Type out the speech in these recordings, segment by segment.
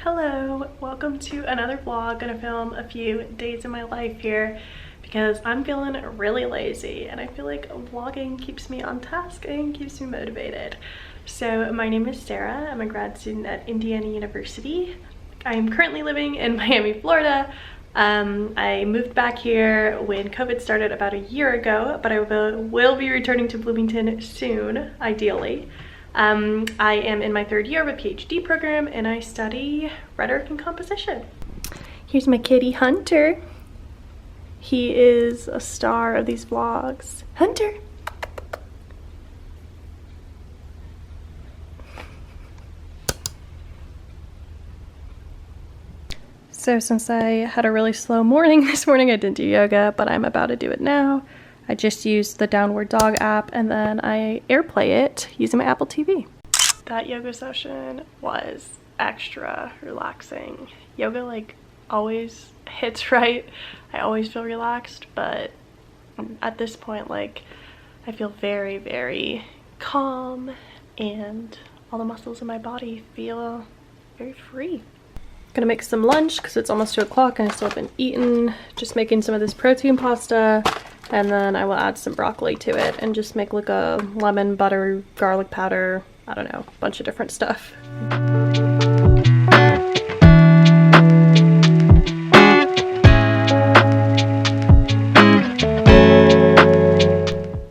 Hello, welcome to another vlog. Gonna film a few days in my life here because I'm feeling really lazy and I feel like vlogging keeps me on task and keeps me motivated. So my name is Sarah. I'm a grad student at Indiana University. I am currently living in Miami, Florida. I moved back here when COVID started about a year ago, but I will be returning to Bloomington soon, ideally. I am in my third year of a PhD program and I study rhetoric and composition. Here's my kitty Hunter. He is a star of these vlogs. Hunter! So since I had a really slow morning this morning, I didn't do yoga, but I'm about to do it now. I just used the Downward Dog app and then I AirPlay it using my Apple TV. That yoga session was extra relaxing. Yoga like always hits right. I always feel relaxed, but at this point like I feel very, very calm and all the muscles in my body feel very free. Gonna make some lunch because it's almost 2 o'clock and I still haven't eaten. Just making some of this protein pasta and then I will add some broccoli to it and just make like a lemon butter garlic powder, I don't know, a bunch of different stuff.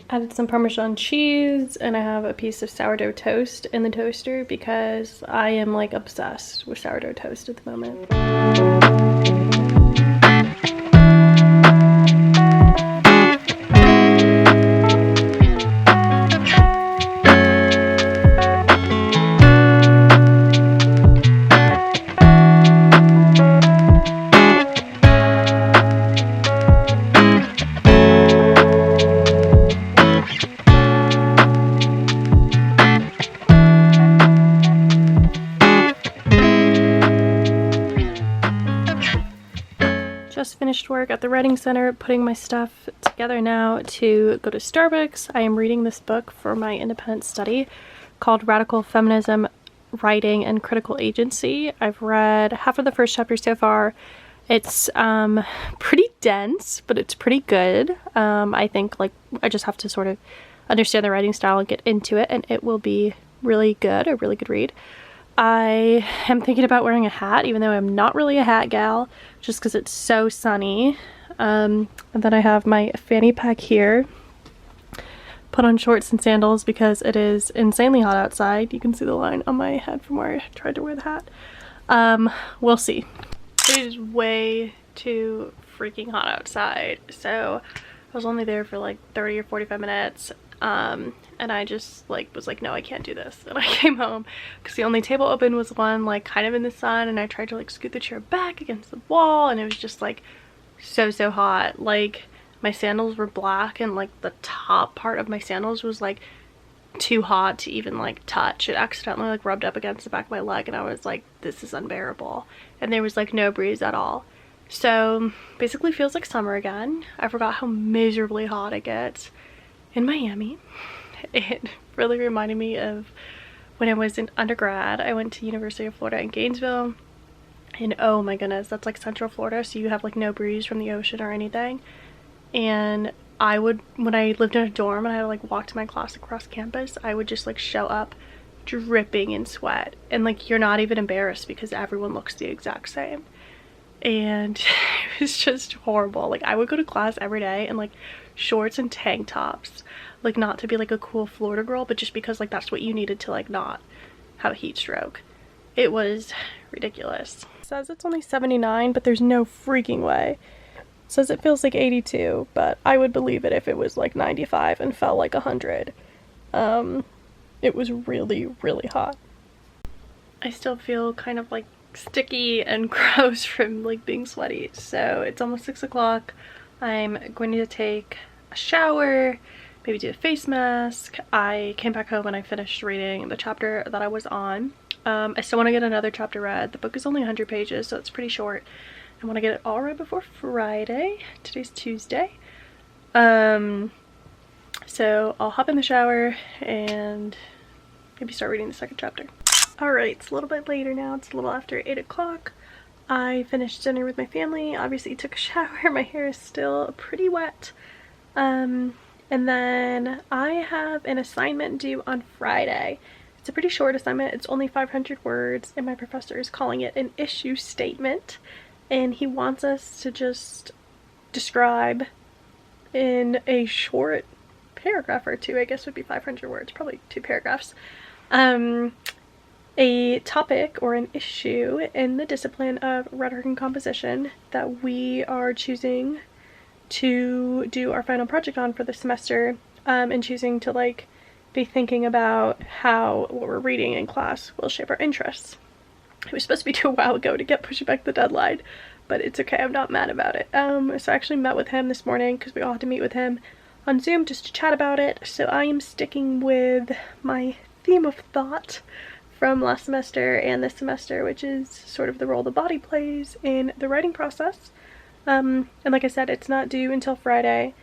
Added some Parmesan cheese and I have a piece of sourdough toast in the toaster because I am like obsessed with sourdough toast at the moment. Just finished work at the writing center, putting my stuff together now to go to Starbucks. I am reading this book for my independent study called Radical Feminism, Writing and Critical Agency. I've read half of the first chapter so far. It's pretty dense, but it's pretty good. I think like I just have to sort of understand the writing style and get into it, and it will be really good, a really good read. I am thinking about wearing a hat, even though I'm not really a hat gal, just because it's so sunny. And then I have my fanny pack here. Put on shorts and sandals because it is insanely hot outside. You can see the line on my head from where I tried to wear the hat. We'll see. It is way too freaking hot outside. So I was only there for like 30 or 45 minutes. And I just like was like, no, I can't do this. And I came home because the only table open was one like kind of in the sun, and I tried to like scoot the chair back against the wall and it was just like so hot. Like my sandals were black and like the top part of my sandals was like too hot to even like touch. It accidentally like rubbed up against the back of my leg and I was like, this is unbearable. And there was like no breeze at all. So basically feels like summer again. I forgot how miserably hot it gets in Miami. It really reminded me of when I was in undergrad. I went to University of Florida in Gainesville, and oh my goodness, that's like Central Florida, so you have like no breeze from the ocean or anything. And I would, when I lived in a dorm and I had to like walk to my class across campus, I would just like show up dripping in sweat, and like you're not even embarrassed because everyone looks the exact same. And it was just horrible. Like I would go to class every day in like shorts and tank tops, like not to be like a cool Florida girl, but just because like that's what you needed to like not have a heat stroke. It was ridiculous. It says it's only 79, but there's no freaking way. It says it feels like 82, but I would believe it if it was like 95 and felt like 100. It was really hot. I still feel kind of like sticky and gross from like being sweaty. So it's almost 6 o'clock. I'm going to take a shower, maybe do a face mask. I came back home and I finished reading the chapter that I was on. I still want to get another chapter read. The book is only 100 pages, so it's pretty short. I want to get it all read before Friday. Today's Tuesday. So I'll hop in the shower and maybe start reading the second chapter. Alright, it's a little bit later now. It's a little after 8 o'clock. I finished dinner with my family, obviously took a shower. My hair is still pretty wet. And then I have an assignment due on Friday. It's a pretty short assignment. It's only 500 words, and my professor is calling it an issue statement. And he wants us to just describe in a short paragraph or two, I guess would be 500 words, probably 2 paragraphs, a topic or an issue in the discipline of rhetoric and composition that we are choosing to do our final project on for the semester, and choosing to like be thinking about how what we're reading in class will shape our interests. It was supposed to be due a while ago to get pushed back the deadline, but it's okay, I'm not mad about it. So I actually met with him this morning because we all had to meet with him on Zoom just to chat about it. So I am sticking with my theme of thought from last semester and this semester, which is sort of the role the body plays in the writing process. And like I said, it's not due until Friday,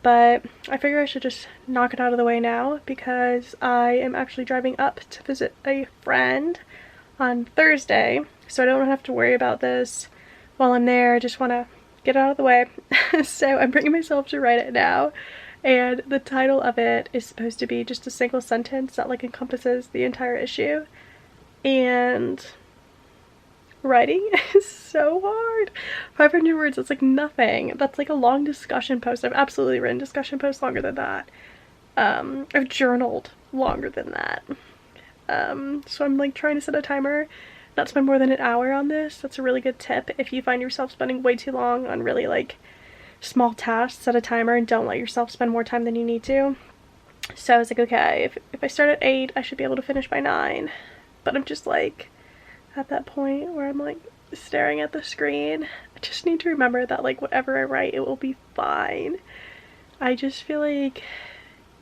but I figure I should just knock it out of the way now because I am actually driving up to visit a friend on Thursday, so I don't have to worry about this while I'm there. I just want to get it out of the way. So I'm bringing myself to write it now, and the title of it is supposed to be just a single sentence that like encompasses the entire issue. And writing is so hard. 500 words, that's like nothing. That's like a long discussion post. I've absolutely written discussion posts longer than that. I've journaled longer than that. So I'm like trying to set a timer, not spend more than an hour on this. That's a really good tip. If you find yourself spending way too long on really like small tasks, set a timer and don't let yourself spend more time than you need to. So I was like, okay, if I start at 8, I should be able to finish by 9. But I'm just like at that point where I'm like staring at the screen. I just need to remember that like whatever I write, it will be fine. I just feel like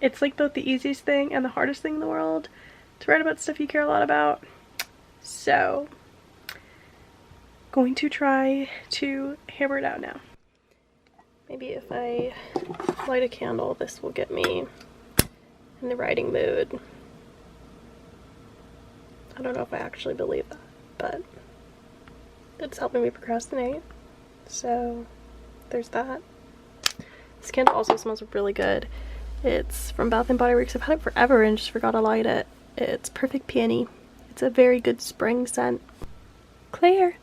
it's like both the easiest thing and the hardest thing in the world to write about stuff you care a lot about. So going to try to hammer it out now. Maybe if I light a candle, this will get me in the writing mood. I don't know if I actually believe that, but it's helping me procrastinate. So there's that. This candle also smells really good. It's from Bath & Body Works. I've had it forever and just forgot to light it. It's Perfect Peony. It's a very good spring scent. Claire!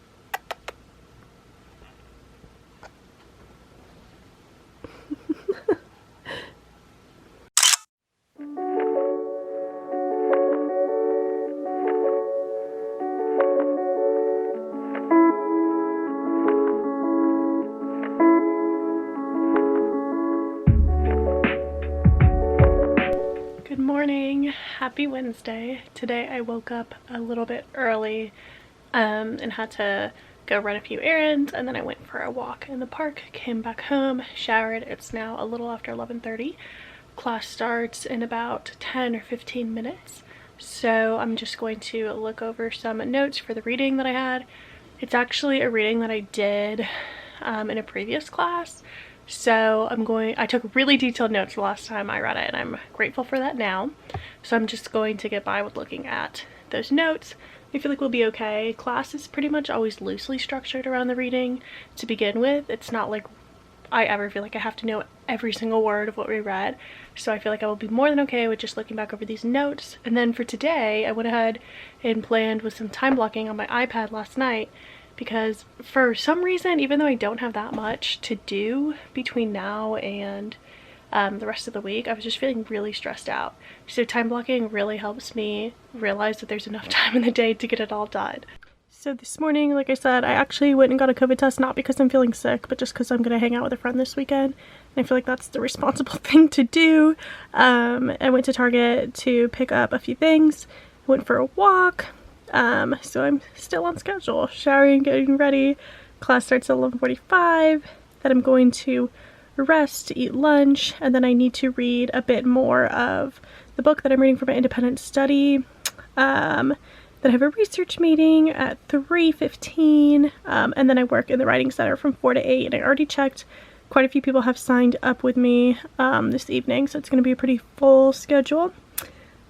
Good morning. Happy Wednesday. Today I woke up a little bit early and had to go run a few errands, and then I went for a walk in the park, came back home, showered. It's now a little after 11:30. Class starts in about 10 or 15 minutes. So I'm just going to look over some notes for the reading that I had. It's actually a reading that I did in a previous class. So I took really detailed notes the last time I read it, and I'm grateful for that now. So I'm just going to get by with looking at those notes. I feel like we'll be okay. Class is pretty much always loosely structured around the reading to begin with. It's not like I ever feel like I have to know every single word of what we read. So I feel like I will be more than okay with just looking back over these notes. And then for today, I went ahead and planned with some time blocking on my iPad last night, because for some reason, even though I don't have that much to do between now and the rest of the week, I was just feeling really stressed out. So time blocking really helps me realize that there's enough time in the day to get it all done. So this morning, like I said, I actually went and got a COVID test, not because I'm feeling sick, but just because I'm going to hang out with a friend this weekend. And I feel like that's the responsible thing to do. I went to Target to pick up a few things, went for a walk. So I'm still on schedule, showering, getting ready. Class starts at 11:45. Then I'm going to rest, to eat lunch, and then I need to read a bit more of the book that I'm reading for my independent study. Then I have a research meeting at 3:15, and then I work in the writing center from 4 to 8, and I already checked. Quite a few people have signed up with me this evening, so it's going to be a pretty full schedule.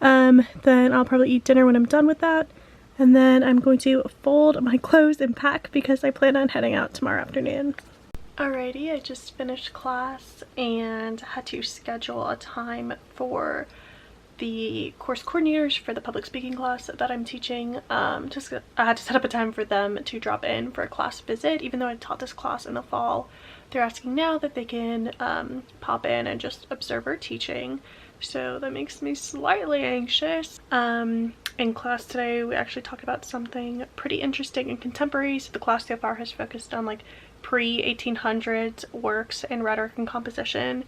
Then I'll probably eat dinner when I'm done with that. And then I'm going to fold my clothes and pack because I plan on heading out tomorrow afternoon. Alrighty, I just finished class and had to schedule a time for the course coordinators for the public speaking class that I'm teaching. I had to set up a time for them to drop in for a class visit. Even though I taught this class in the fall, they're asking now that they can pop in and just observe our teaching. So that makes me slightly anxious. In class today, we actually talked about something pretty interesting and contemporary. So the class so far has focused on like pre-1800s works in rhetoric and composition.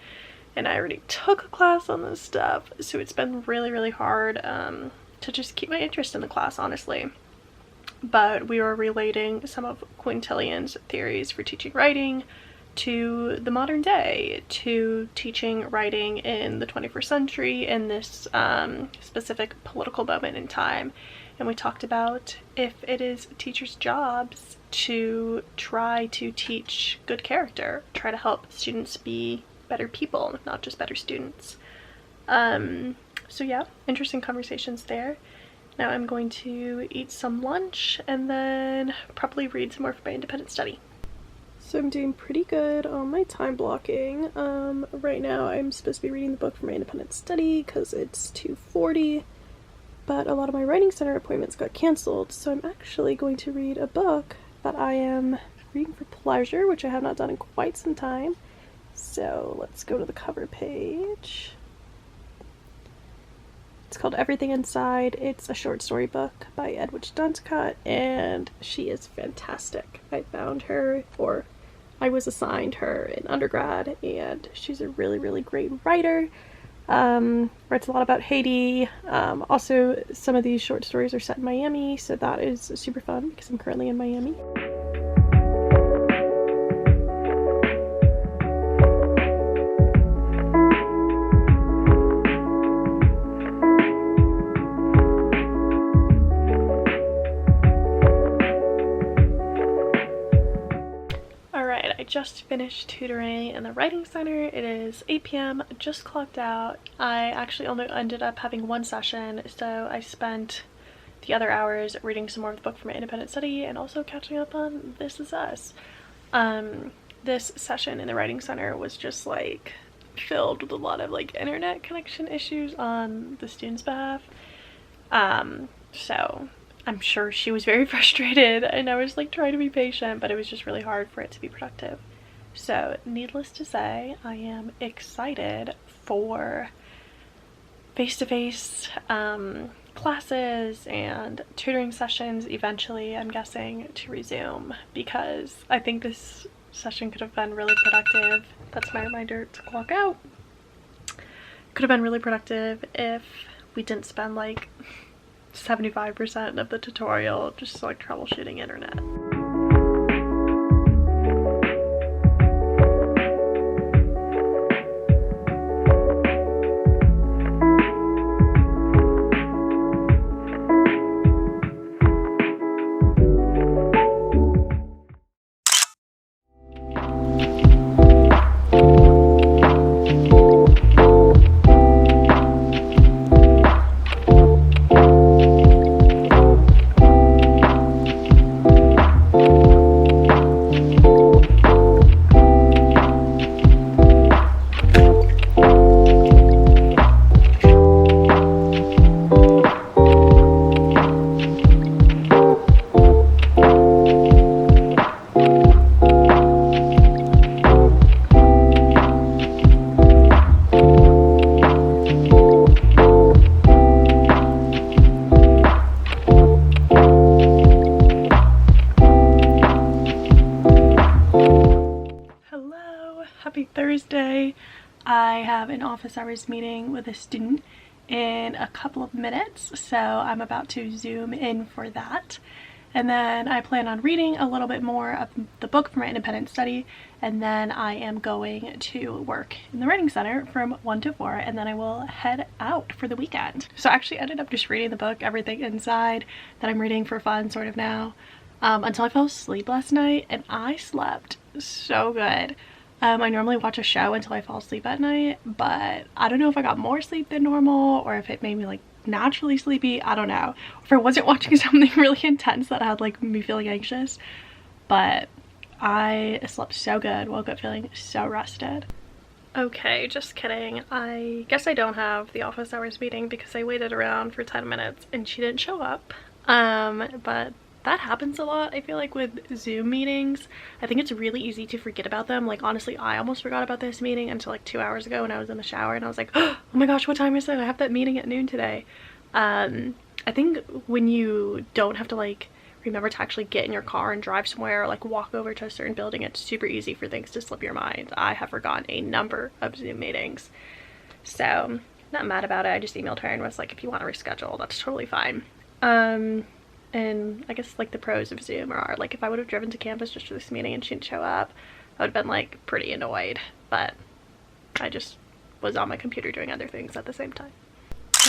And I already took a class on this stuff, so it's been really hard to just keep my interest in the class, honestly. But we were relating some of Quintillian's theories for teaching writing to the modern day, to teaching writing in the 21st century in this specific political moment in time. And we talked about if it is teachers' jobs to try to teach good character, try to help students be better people, not just better students. So yeah, interesting conversations there. Now I'm going to eat some lunch and then probably read some more for my independent study. So I'm doing pretty good on my time blocking. Right now I'm supposed to be reading the book for my independent study because it's 2:40, but a lot of my writing center appointments got canceled, so I'm actually going to read a book that I am reading for pleasure, which I have not done in quite some time. So let's go to the cover page. It's called Everything Inside. It's a short story book by Edwidge Dunscott, and she is fantastic. I found her, or I was assigned her in undergrad, and she's a really great writer. Writes a lot about Haiti. Also, some of these short stories are set in Miami, so that is super fun because I'm currently in Miami. I just finished tutoring in the writing center. It is 8 p.m. just clocked out. I actually only ended up having one session, so I spent the other hours reading some more of the book for my independent study and also catching up on This Is Us. This session in the writing center was just like filled with a lot of like internet connection issues on the students' behalf. So I'm sure she was very frustrated, and I was like trying to be patient, but it was just really hard for it to be productive. So needless to say, I am excited for face-to-face classes and tutoring sessions eventually, I'm guessing, to resume, because I think this session could have been really productive. That's my reminder to clock out. Could have been really productive if we didn't spend like 75% of the tutorial just like troubleshooting internet. Happy Thursday. I have an office hours meeting with a student in a couple of minutes, so I'm about to zoom in for that. And then I plan on reading a little bit more of the book for my independent study, and then I am going to work in the writing center from 1 to 4, and then I will head out for the weekend. So I actually ended up just reading the book, Everything Inside, that I'm reading for fun sort of now, until I fell asleep last night, and I slept so good. I normally watch a show until I fall asleep at night, but I don't know if I got more sleep than normal or if it made me like naturally sleepy, I don't know. If I wasn't watching something really intense that had like me feeling anxious, but I slept so good, woke up feeling so rested. Okay, just kidding. I guess I don't have the office hours meeting because I waited around for 10 minutes and she didn't show up. But that happens a lot, I feel like, with Zoom meetings. I think it's really easy to forget about them. Like, honestly, I almost forgot about this meeting until like 2 hours ago when I was in the shower and I was like, oh my gosh, what time is it? I have that meeting at noon today. I think when you don't have to like remember to actually get in your car and drive somewhere or like walk over to a certain building, it's super easy for things to slip your mind. I have forgotten a number of Zoom meetings, so not mad about it. I just emailed her and was like, if you want to reschedule, that's totally fine. And I guess like the pros of Zoom are like, if I would have driven to campus just for this meeting and she didn't show up, I would have been like pretty annoyed, but I just was on my computer doing other things at the same time.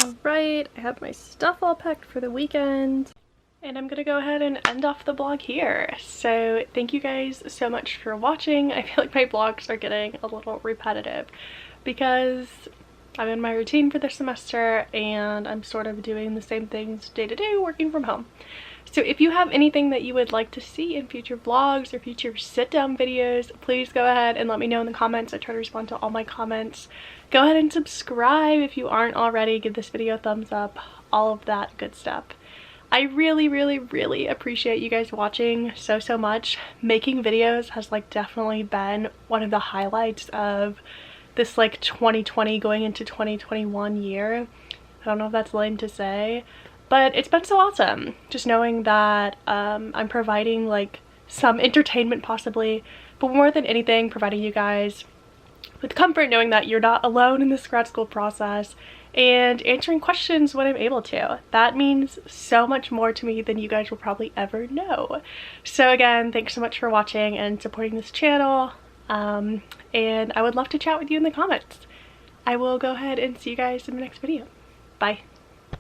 All right, I have my stuff all packed for the weekend. And I'm gonna go ahead and end off the vlog here. So thank you guys so much for watching. I feel like my vlogs are getting a little repetitive because I'm in my routine for the semester and I'm sort of doing the same things day to day working from home. So if you have anything that you would like to see in future vlogs or future sit down videos, please go ahead and let me know in the comments. I try to respond to all my comments. Go ahead and subscribe if you aren't already. Give this video a thumbs up, all of that good stuff. I really appreciate you guys watching so much. Making videos has like definitely been one of the highlights of this like 2020 going into 2021 year. I don't know if that's lame to say, but it's been so awesome just knowing that I'm providing like some entertainment possibly, but more than anything providing you guys with comfort knowing that you're not alone in this grad school process and answering questions when I'm able to. That means so much more to me than you guys will probably ever know. So again, thanks so much for watching and supporting this channel, and I would love to chat with you in the comments. I will go ahead and see you guys in the next video. Bye.